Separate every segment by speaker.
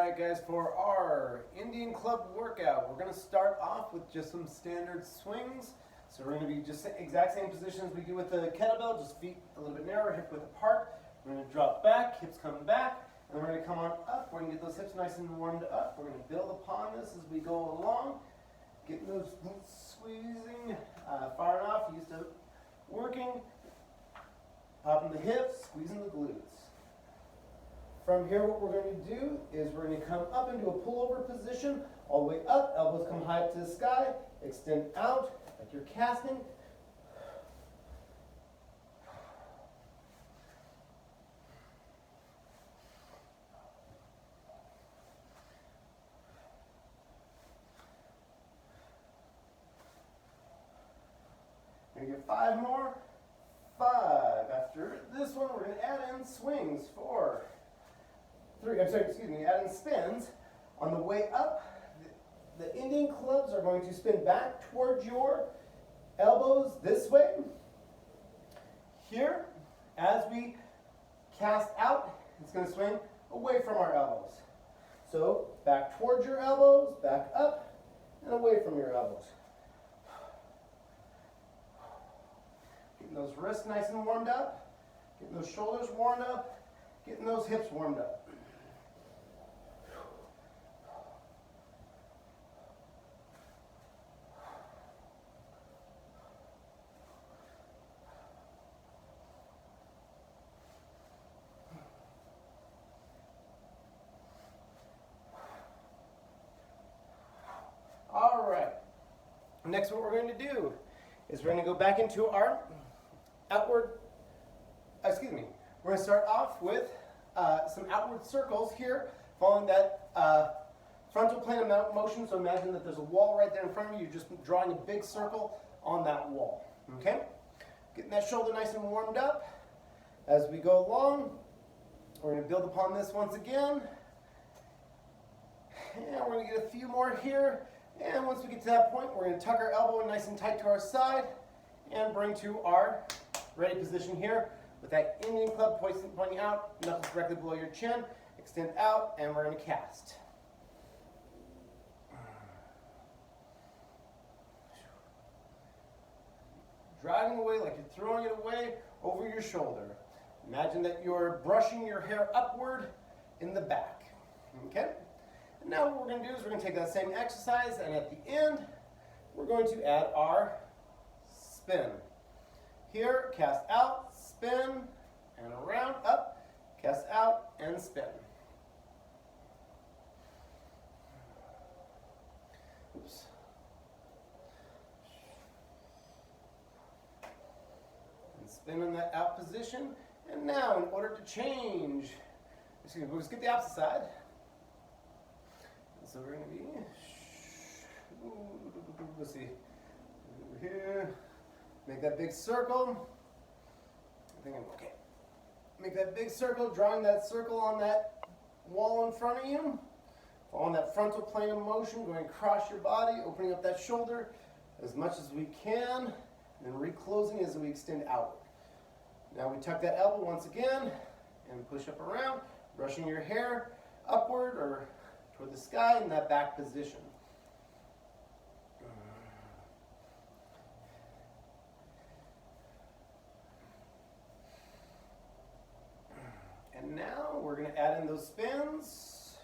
Speaker 1: Alright guys, for our Indian Club workout, we're going to start off with just some standard swings. So we're going to be just the exact same position as we do with the kettlebell, just feet a little bit narrower, hip width apart. We're going to drop back, hips come back, and then we're going to come on up. We're going to get those hips nice and warmed up. We're going to build upon this as we go along, getting those glutes squeezing far enough, used to working, popping the hips, squeezing the glutes. From here, what we're going to do is we're going to come up into a pullover position, all the way up, elbows come high up to the sky, extend out like you're casting. We're going to get 5 more. 5. After this one, we're going to add in swings. 4. 3, add in spins. On the way up, the Indian clubs are going to spin back towards your elbows this way. Here, as we cast out, it's going to swing away from our elbows. So, back towards your elbows, back up, and away from your elbows. Getting those wrists nice and warmed up, getting those shoulders warmed up, getting those hips warmed up. All right, next what we're going to do is we're going to go back into our we're going to start off with some outward circles here, following that frontal plane of motion. So imagine that there's a wall right there in front of you. You're just drawing a big circle on that wall, okay? Getting that shoulder nice and warmed up. As we go along, we're going to build upon this once again. And we're going to get a few more here. And once we get to that point, we're going to tuck our elbow nice and tight to our side and bring to our ready position here with that Indian club pointing out, knuckles directly below your chin, extend out, and we're going to cast. Driving away like you're throwing it away over your shoulder. Imagine that you're brushing your hair upward in the back. Okay? And now what we're going to do is we're going to take that same exercise, and at the end, we're going to add our spin. Here, cast out, spin, and around, up, cast out, and spin. Oops. And spin in that out position. And now, in order to change, we'll just get the opposite side. So we're going to be, let's see, over here, make that big circle. I think I'm okay. Make that big circle, drawing that circle on that wall in front of you. Following that frontal plane of motion, going across your body, opening up that shoulder as much as we can, and then reclosing as we extend outward. Now we tuck that elbow once again, and push up around, brushing your hair upward or toward the sky in that back position. And now we're going to add in those spins.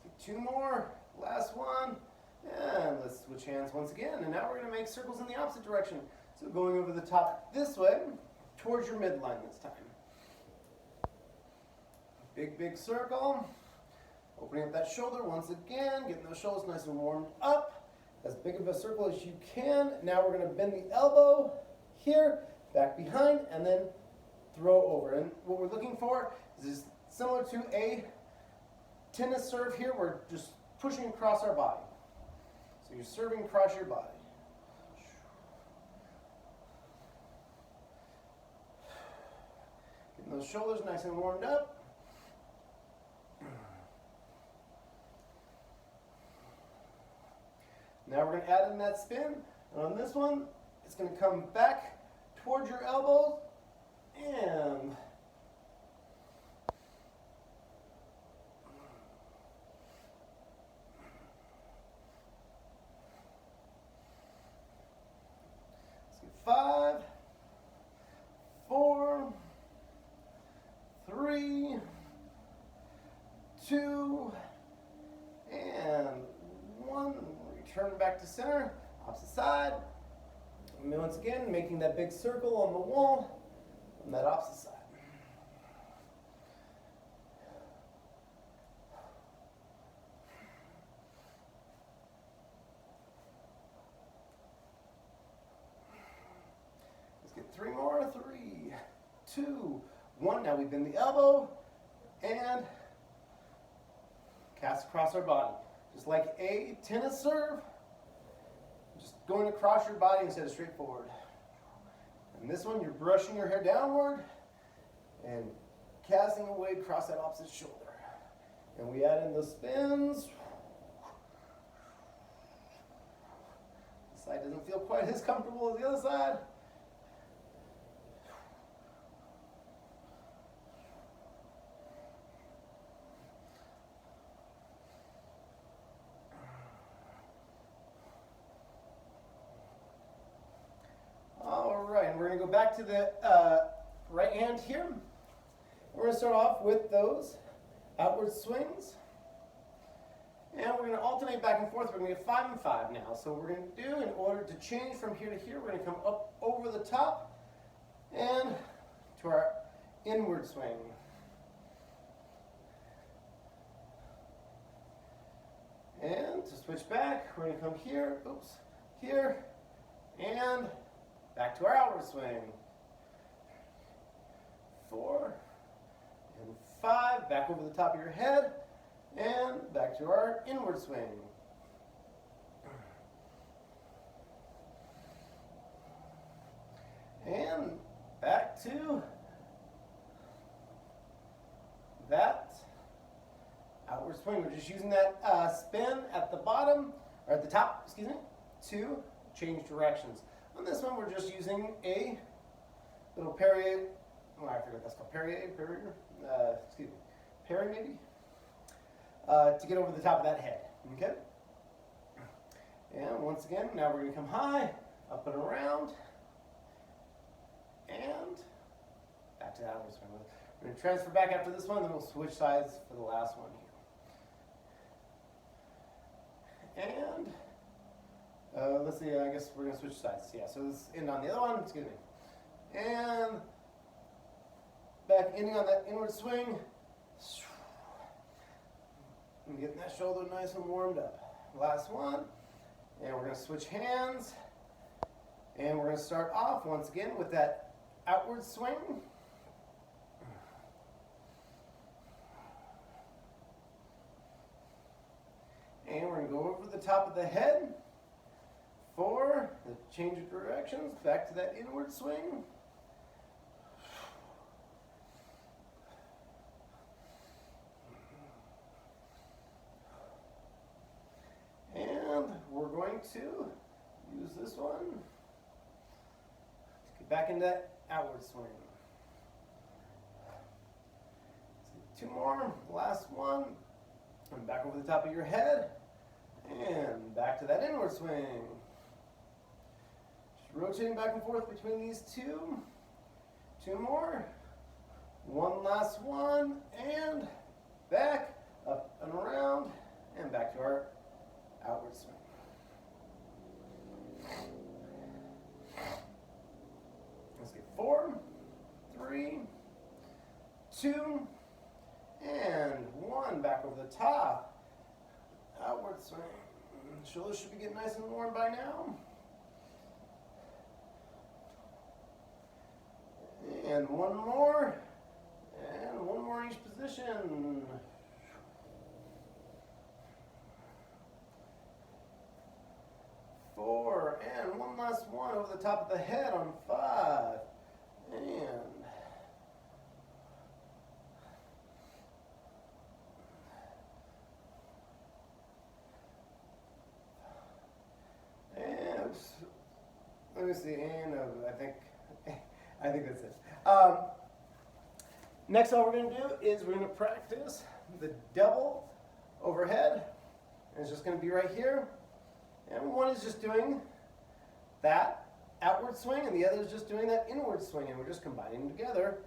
Speaker 1: Let's get 2 more. Last one. And let's switch hands once again. And now we're going to make circles in the opposite direction. So going over the top this way, towards your midline this time. Big circle. Opening up that shoulder once again, getting those shoulders nice and warmed up. As big of a circle as you can. Now we're going to bend the elbow here, back behind, and then throw over. And what we're looking for is similar to a tennis serve here. We're just pushing across our body. So you're serving across your body. Getting those shoulders nice and warmed up. Now we're going to add in that spin. And on this one, it's going to come back towards your elbows and let's get 5, 4, 3, 2, and 1. Return back to center, opposite side. And once again, making that big circle on the wall on that opposite side. Let's get 3 more. 3, 2, 1. Now we bend the elbow and cast across our body. Just like a tennis serve, just going across your body instead of straight forward. And this one, you're brushing your hair downward and casting away across that opposite shoulder. And we add in the spins. This side doesn't feel quite as comfortable as the other side. We're going to go back to the right hand here. We're going to start off with those outward swings. And we're going to alternate back and forth. We're going to get 5 and 5 now. So what we're going to do, in order to change from here to here, we're going to come up over the top and to our inward swing. And to switch back, we're going to come here, here, and back to our outward swing. 4 and 5, back over the top of your head, and back to our inward swing. And back to that outward swing. We're just using that spin at the bottom, or at the top, excuse me, to change directions. On this one, we're just using a little Perrier, I forget what that's called, Perrier, maybe, to get over the top of that head, okay? And once again, now we're going to come high, up and around, and back to that outward swing. We're going to transfer back after this one, then we'll switch sides for the last one here. And let's see, I guess we're going to switch sides. Yeah, so let's end on the other one, excuse me. And back, ending on that inward swing. And getting that shoulder nice and warmed up. Last one. And we're going to switch hands. And we're going to start off once again with that outward swing. And we're going to go over the top of the head. 4, the change of directions, back to that inward swing. And we're going to use this one to get back into that outward swing. Let's get 2 more, last one. And back over the top of your head. And back to that inward swing. Rotating back and forth between these 2. 2 more. One last one. And back, up and around, and back to our outward swing. Let's get 4, 3, 2, and 1. Back over the top. Outward swing. Shoulders should be getting nice and warm by now. And 1 more. And 1 more in each position. 4. And 1 last one over the top of the head on 5. And me see. No, I think that's it. Next, all we're going to do is we're going to practice the double overhead. And it's just going to be right here. And one is just doing that outward swing, and the other is just doing that inward swing. And we're just combining them together,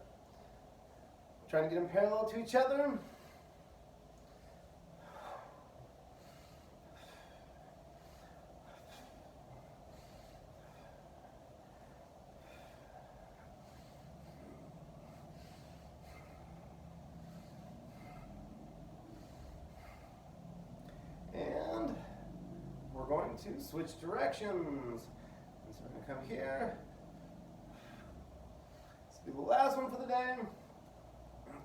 Speaker 1: trying to get them parallel to each other. And we're going to switch directions. So we're going to come here. This will be the last one for the day.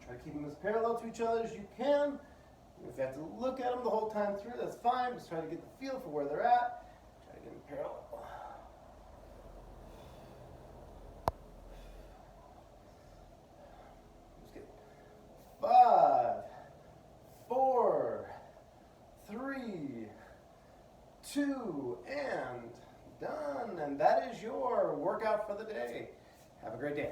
Speaker 1: Try to keep them as parallel to each other as you can. If you have to look at them the whole time through, that's fine. Just try to get the feel for where they're at. Try to get them parallel. Just get 5, 4, 3, 2, and done. And that is your workout for the day. Have a great day.